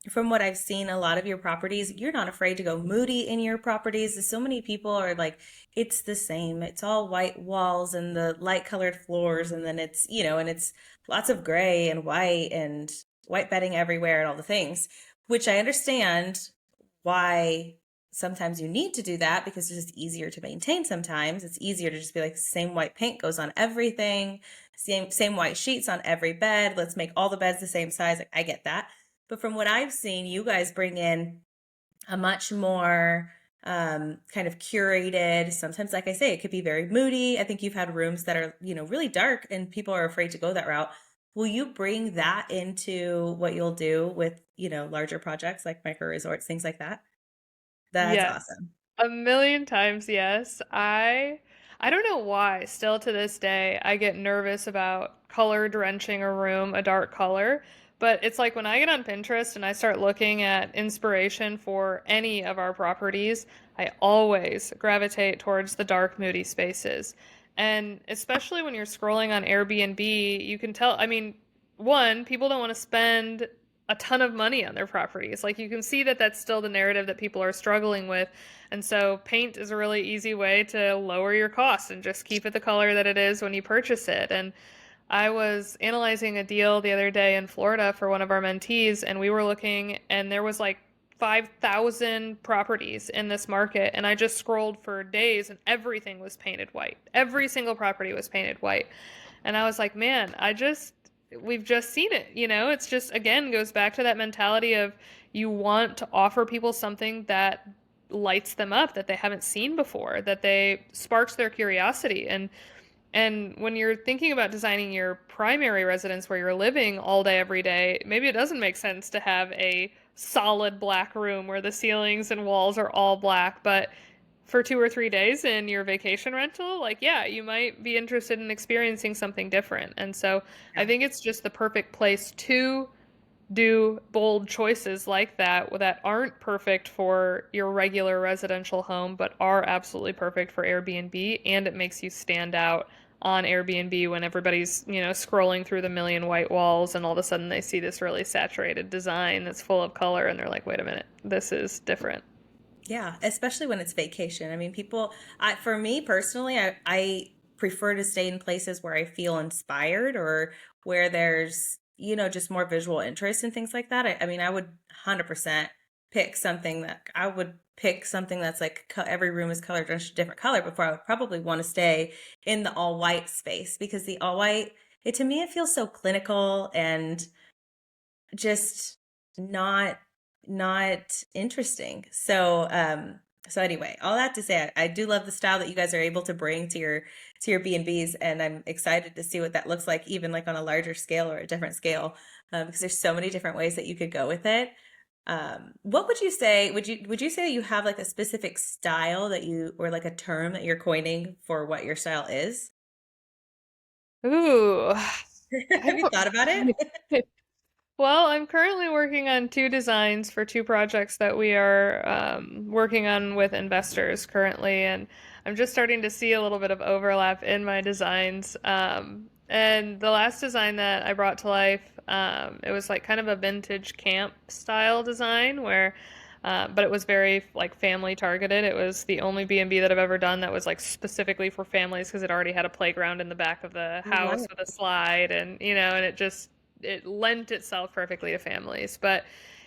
from what I've seen, a lot of your properties, you're not afraid to go moody in your properties. So many people are like, it's the same. It's all white walls and the light colored floors. And then it's, and it's lots of gray and white bedding everywhere and all the things, which I understand why sometimes you need to do that because it's just easier to maintain sometimes. It's easier to just be like, same white paint goes on everything, same white sheets on every bed. Let's make all the beds the same size. Like, I get that. But from what I've seen, you guys bring in a much more kind of curated. Sometimes, like I say, it could be very moody. I think you've had rooms that are, really dark and people are afraid to go that route. Will you bring that into what you'll do with, larger projects like micro resorts, things like that? That's Yes. awesome. A million times yes. I don't know why, still to this day, I get nervous about color drenching a room a dark color. But it's like when I get on Pinterest and I start looking at inspiration for any of our properties, I always gravitate towards the dark, moody spaces. And especially when you're scrolling on Airbnb, you can tell, I mean, one, people don't want to spend a ton of money on their properties. Like you can see that that's still the narrative that people are struggling with. And so paint is a really easy way to lower your costs and just keep it the color that it is when you purchase it. And I was analyzing a deal the other day in Florida for one of our mentees, and we were looking, and there was like 5,000 properties in this market. And I just scrolled for days, and everything was painted white. Every single property was painted white. And I was like, man, we've just seen it. It's just, again, goes back to that mentality of you want to offer people something that lights them up that they haven't seen before, that they sparks their curiosity. And when you're thinking about designing your primary residence where you're living all day, every day, maybe it doesn't make sense to have a solid black room where the ceilings and walls are all black. But for 2 or 3 days in your vacation rental, like, yeah, you might be interested in experiencing something different. And so I Yeah. think it's just the perfect place to do bold choices like that aren't perfect for your regular residential home, but are absolutely perfect for Airbnb. And it makes you stand out on Airbnb when everybody's, scrolling through the million white walls and all of a sudden they see this really saturated design that's full of color and they're like, wait a minute, this is different. Yeah, especially when it's vacation. I mean, for me personally, I prefer to stay in places where I feel inspired or where there's, just more visual interest and things like that. I mean, I would 100% I would pick something that's like every room is colored a different color before I would probably want to stay in the all white space because the all white, to me, it feels so clinical and just not not interesting. So anyway, all that to say, I do love the style that you guys are able to bring to your B&Bs, and I'm excited to see what that looks like, even like on a larger scale or a different scale, because there's so many different ways that you could go with it. What would you say? Would you say you have like a specific style that you or like a term that you're coining for what your style is? Ooh, I Have you thought about it? don't. Well, I'm currently working on two designs for two projects that we are working on with investors currently, and I'm just starting to see a little bit of overlap in my designs. And the last design that I brought to life, it was like kind of a vintage camp style design where, but it was very like family targeted. It was the only B&B that I've ever done that was like specifically for families because it already had a playground in the back of the Oh, house wow. with a slide, and and it lent itself perfectly to families. But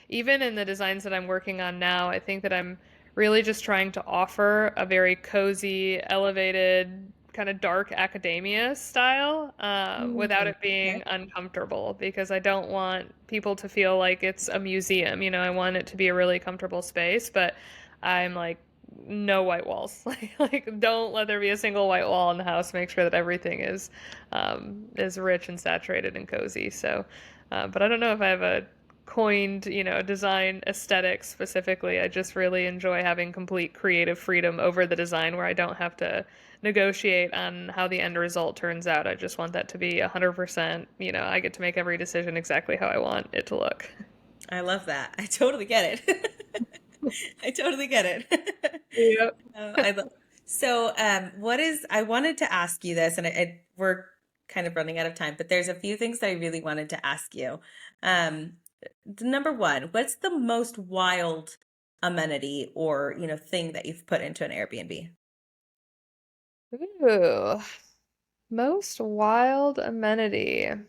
even in the designs that I'm working on now, I think that I'm really just trying to offer a very cozy, elevated, kind of dark academia style without Mm, it being okay. uncomfortable because I don't want people to feel like it's a museum. I want it to be a really comfortable space, but I'm like, no white walls. Like don't let there be a single white wall in the house. Make sure that everything is rich and saturated and cozy. So, but I don't know if I have a coined, design aesthetics specifically. I just really enjoy having complete creative freedom over the design where I don't have to negotiate on how the end result turns out. I just want that to be 100%, I get to make every decision exactly how I want it to look. I love that. I totally get it. I totally get it. Yep. I love. So, I wanted to ask you this, and we're kind of running out of time, but there's a few things that I really wanted to ask you. Um, Number one, what's the most wild amenity or, thing that you've put into an Airbnb? Ooh, most wild amenity. In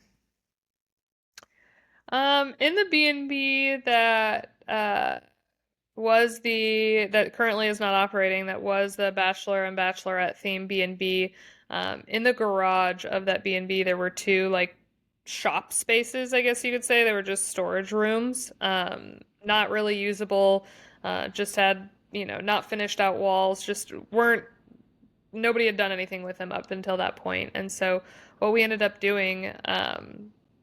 the B&B that currently is not operating, that was the Bachelor and Bachelorette theme B&B. In the garage of that B&B, there were two like shop spaces, I guess you could say. They were just storage rooms, not really usable. Just had, not finished out walls, just weren't nobody had done anything with them up until that point. And so what we ended up doing,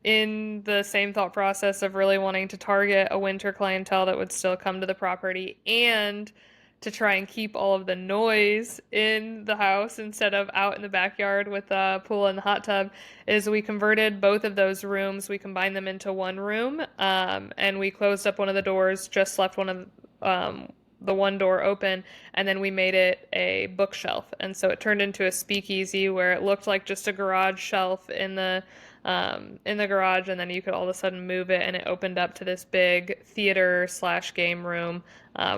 in the same thought process of really wanting to target a winter clientele that would still come to the property and to try and keep all of the noise in the house instead of out in the backyard with the pool and the hot tub, is we converted both of those rooms. We combined them into one room, and we closed up one of the doors, just left the one door open, and then we made it a bookshelf. And so it turned into a speakeasy where it looked like just a garage shelf in the garage, and then you could all of a sudden move it, and it opened up to this big theater slash game room,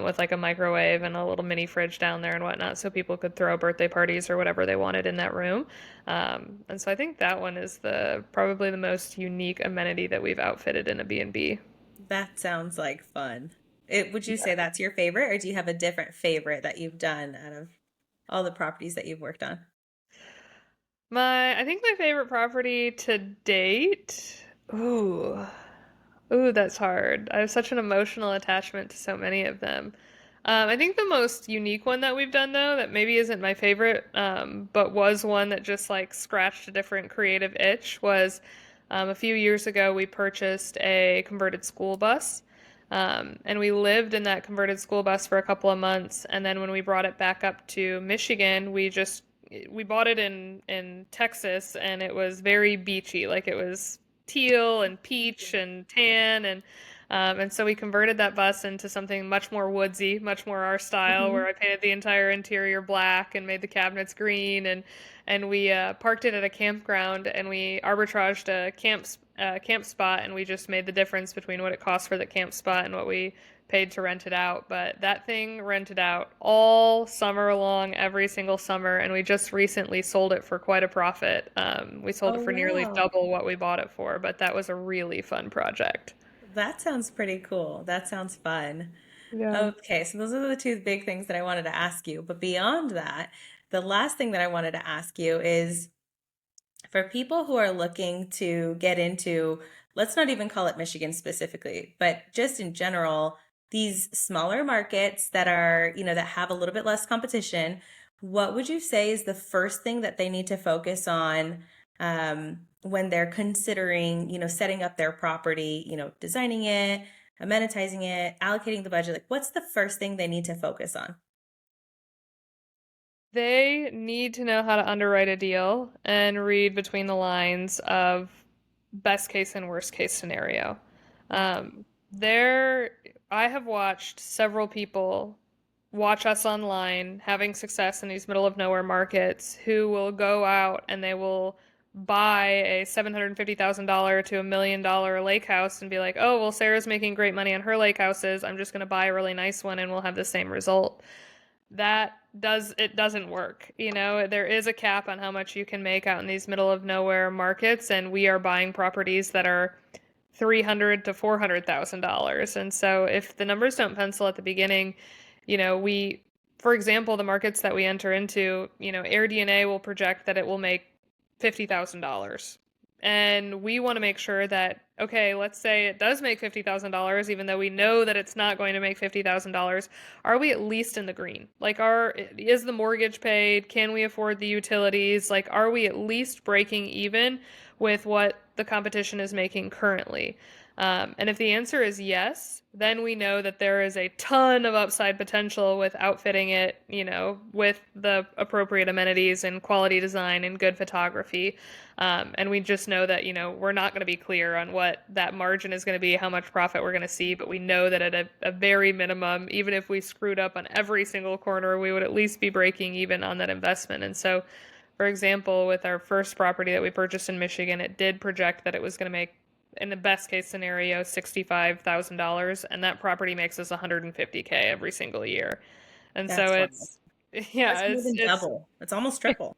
with like a microwave and a little mini fridge down there and whatnot, so people could throw birthday parties or whatever they wanted in that room. And so I think that one is the probably the most unique amenity that we've outfitted in a B&B. That sounds like fun. Would you say that's your favorite, or do you have a different favorite that you've done out of all the properties that you've worked on? I think my favorite property to date. Ooh, ooh, that's hard. I have such an emotional attachment to so many of them. I think the most unique one that we've done, though, that maybe isn't my favorite, but was one that just like scratched a different creative itch, was a few years ago we purchased a converted school bus. And we lived in that converted school bus for a couple of months, and then when we brought it back up to Michigan, we bought it in Texas, and it was very beachy, like it was teal and peach and tan, and so we converted that bus into something much more woodsy, much more our style, Hmm. where I painted the entire interior black and made the cabinets green, and we parked it at a campground, and we arbitraged a camp spot, and we just made the difference between what it cost for the camp spot and what we paid to rent it out. But that thing rented out all summer long, every single summer, and we just recently sold it for quite a profit. We sold Oh, it for nearly wow. double what we bought it for, but that was a really fun project. That sounds pretty cool. That sounds fun. Yeah. Okay, so those are the two big things that I wanted to ask you. But beyond that, the last thing that I wanted to ask you is for people who are looking to get into, let's not even call it Michigan specifically, but just in general, these smaller markets that are, that have a little bit less competition, what would you say is the first thing that they need to focus on when they're considering, setting up their property, designing it, amenitizing it, allocating the budget? Like, what's the first thing they need to focus on? They need to know how to underwrite a deal and read between the lines of best case and worst case scenario. There, I have watched several people watch us online having success in these middle of nowhere markets who will go out and they will buy a $750,000 to $1 million lake house and be like, oh, well, Sarah's making great money on her lake houses. I'm just going to buy a really nice one and we'll have the same result. It doesn't work. There is a cap on how much you can make out in these middle of nowhere markets, and we are buying properties that are $300 to $400,000. And so if the numbers don't pencil at the beginning, for example, the markets that we enter into, AirDNA will project that it will make $50,000. And we want to make sure that, okay, let's say it does make $50,000, even though we know that it's not going to make $50,000. Are we at least in the green? Like, is the mortgage paid? Can we afford the utilities? Like, are we at least breaking even with what the competition is making currently? And if the answer is yes, then we know that there is a ton of upside potential with outfitting it, with the appropriate amenities and quality design and good photography. And we just know that, we're not going to be clear on what that margin is going to be, how much profit we're going to see, but we know that at a very minimum, even if we screwed up on every single corner, we would at least be breaking even on that investment. And so, for example, with our first property that we purchased in Michigan, it did project that it was going to make, in the best case scenario, $65,000, and that property makes us $150K every single year. And so That's wild. yeah, That's more than double. It's almost triple.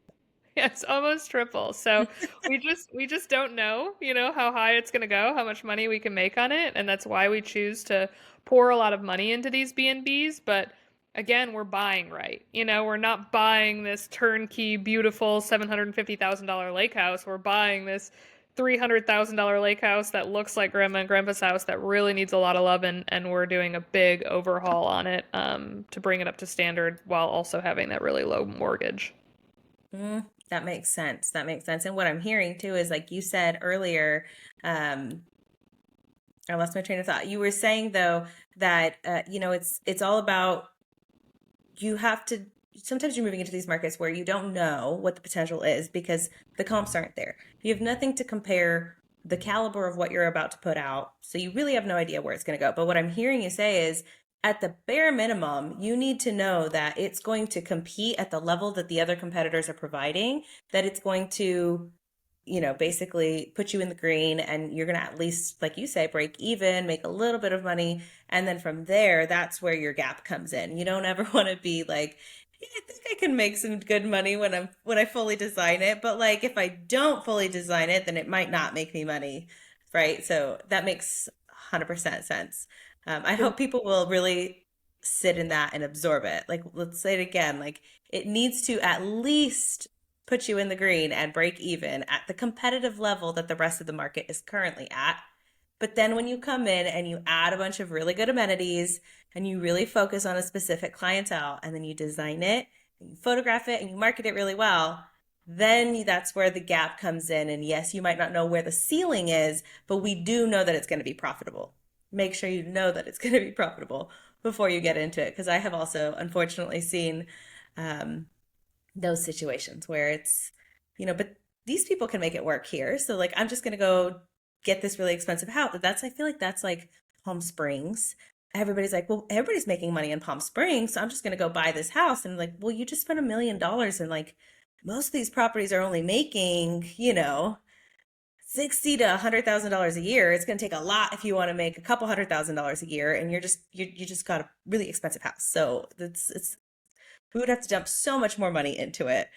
yeah, it's almost triple. So we just don't know, how high it's going to go, how much money we can make on it, and that's why we choose to pour a lot of money into these B&Bs, but again, we're buying right. We're not buying this turnkey beautiful $750,000 lake house. We're buying this $300,000 lake house that looks like grandma and grandpa's house that really needs a lot of love, and we're doing a big overhaul on it to bring it up to standard while also having that really low mortgage. That makes sense. That makes sense. And what I'm hearing too is, like you said earlier, I lost my train of thought. You were saying though that it's all about, you have to, sometimes you're moving into these markets where you don't know what the potential is because the comps aren't there. You have nothing to compare the caliber of what you're about to put out. So you really have no idea where it's going to go. But what I'm hearing you say is, at the bare minimum, you need to know that it's going to compete at the level that the other competitors are providing, that it's going to, basically put you in the green, and you're going to, at least, like you say, break even, make a little bit of money. And then from there, that's where your gap comes in. You don't ever want to be like, yeah, I think I can make some good money when I fully design it. But like, if I don't fully design it, then it might not make me money. Right. So that makes 100% sense. I hope people will really sit in that and absorb it. Like, let's say it again, like, it needs to at least put you in the green and break even at the competitive level that the rest of the market is currently at. But then when you come in and you add a bunch of really good amenities and you really focus on a specific clientele, and then you design it, and you photograph it, and you market it really well, then that's where the gap comes in. And yes, you might not know where the ceiling is, but we do know that it's going to be profitable. Make sure you know that it's going to be profitable before you get into it. Because I have also, unfortunately, seen those situations where it's, but these people can make it work here. So like, I'm just going to go get this really expensive house. I feel like that's like Palm Springs. Everybody's like, well, everybody's making money in Palm Springs, so I'm just going to go buy this house. And like, well, you just spent $1 million, and like, most of these properties are only making, $60 to $100,000 a year. It's going to take a lot if you want to make a couple $100,000 a year, and you just got a really expensive house. So we would have to dump so much more money into it,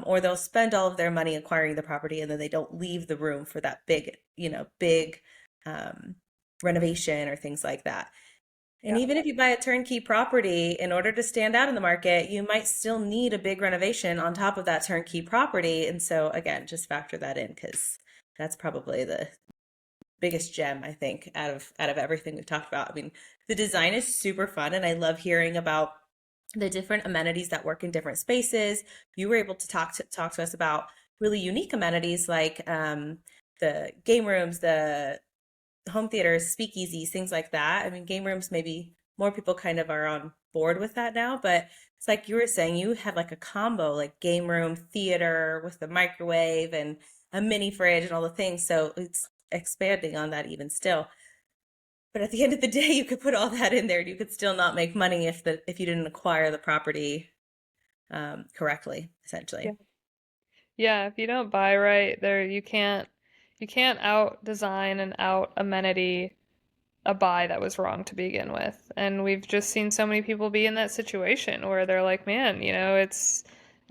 or they'll spend all of their money acquiring the property, and then they don't leave the room for that big renovation or things like that. And even if you buy a turnkey property, in order to stand out in the market, you might still need a big renovation on top of that turnkey property. And so again, just factor that in, because that's probably the biggest gem, I think, out of everything we've talked about. I mean, the design is super fun, and I love hearing about the different amenities that work in different spaces. You were able to talk to us about really unique amenities like the game rooms, the home theaters, speakeasies, things like that. I mean, game rooms, maybe more people kind of are on board with that now, but it's like you were saying, you have like a combo, like game room, theater with the microwave and a mini fridge and all the things. So it's expanding on that even still. But at the end of the day, you could put all that in there and you could still not make money if you didn't acquire the property correctly, essentially. Yeah, if you don't buy right, you can't out design and out amenity a buy that was wrong to begin with. And we've just seen so many people be in that situation where they're like, man,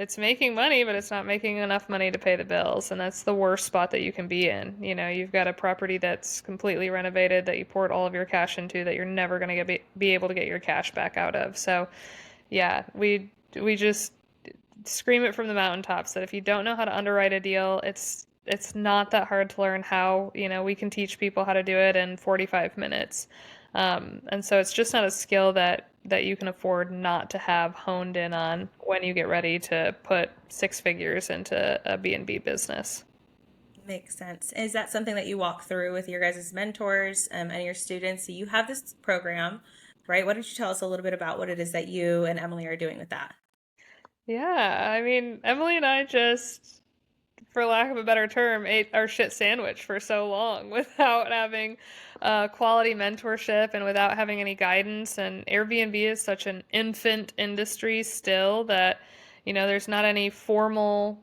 it's making money, but it's not making enough money to pay the bills. And that's the worst spot that you can be in. You've got a property that's completely renovated that you poured all of your cash into that you're never going to be able to get your cash back out of. So yeah, we just scream it from the mountaintops that if you don't know how to underwrite a deal, it's not that hard to learn how. We can teach people how to do it in 45 minutes. And so it's just not a skill that you can afford not to have honed in on when you get ready to put six figures into a B&B business. Makes sense. Is that something that you walk through with your guys' mentors and your students? So you have this program, right? Why don't you tell us a little bit about what it is that you and Emily are doing with that? Yeah, I mean, Emily and I just, for lack of a better term, ate our shit sandwich for so long without having quality mentorship and without having any guidance. And Airbnb is such an infant industry still that, there's not any formal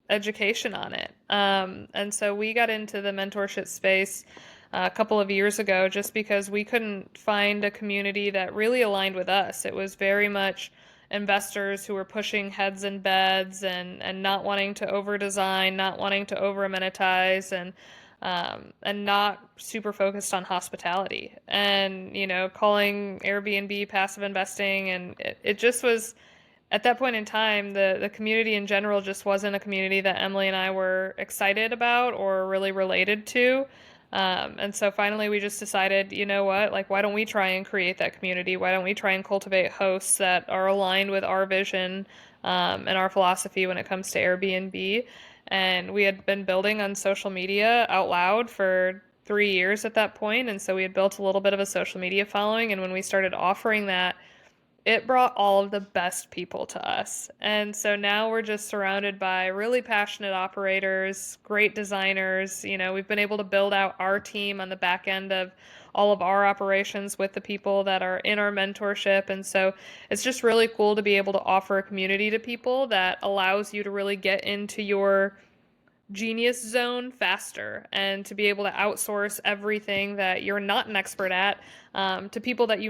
education on it. And so we got into the mentorship space a couple of years ago just because we couldn't find a community that really aligned with us. It was very much investors who were pushing heads in beds and not wanting to over design, not wanting to over amenitize, and not super focused on hospitality. And, calling Airbnb passive investing, and it just was at that point in time, the community in general just wasn't a community that Emily and I were excited about or really related to. And so finally, we just decided, you know what, like, why don't we try and create that community? Why don't we try and cultivate hosts that are aligned with our vision and our philosophy when it comes to Airbnb? And we had been building on social media out loud for 3 years at that point, and so we had built a little bit of a social media following. And when we started offering that, it brought all of the best people to us. And so now we're just surrounded by really passionate operators, great designers. We've been able to build out our team on the back end of all of our operations with the people that are in our mentorship. And so it's just really cool to be able to offer a community to people that allows you to really get into your genius zone faster and to be able to outsource everything that you're not an expert at to people that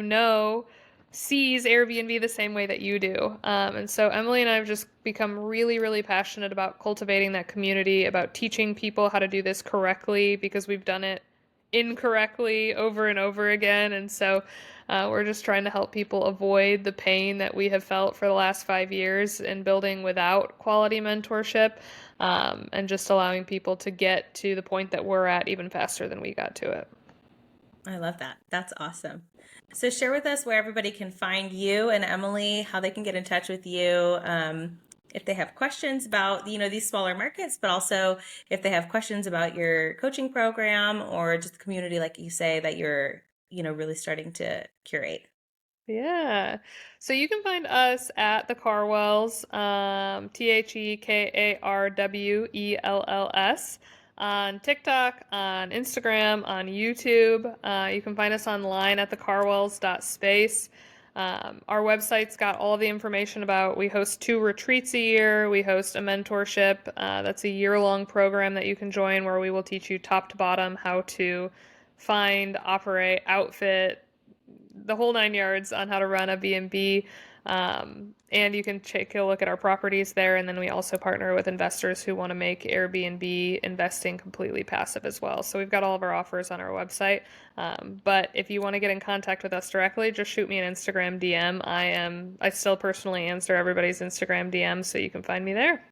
sees Airbnb the same way that you do. And so Emily and I have just become really, really passionate about cultivating that community, about teaching people how to do this correctly because we've done it incorrectly over and over again. And so we're just trying to help people avoid the pain that we have felt for the last 5 years in building without quality mentorship, and just allowing people to get to the point that we're at even faster than we got to it. I love that. That's awesome. So share with us where everybody can find you and Emily, how they can get in touch with you, if they have questions about, these smaller markets, but also if they have questions about your coaching program or just the community, like you say, that you're, really starting to curate. Yeah. So you can find us at the Carwells, TheKarwells, on TikTok, on Instagram, on YouTube. You can find us online at thecarwells.space. Our website's got all the information about, we host 2 retreats a year. We host a mentorship. That's a year-long program that you can join where we will teach you top to bottom how to find, operate, outfit, the whole 9 yards on how to run a B&B. And you can take a look at our properties there. And then we also partner with investors who want to make Airbnb investing completely passive as well. So we've got all of our offers on our website. But if you want to get in contact with us directly, just shoot me an Instagram DM. I still personally answer everybody's Instagram DM, so you can find me there.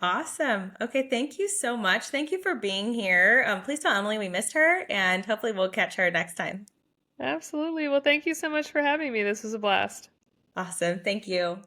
Awesome. Okay. Thank you so much. Thank you for being here. Please tell Emily we missed her, and hopefully we'll catch her next time. Absolutely. Well, thank you so much for having me. This was a blast. Awesome. Thank you.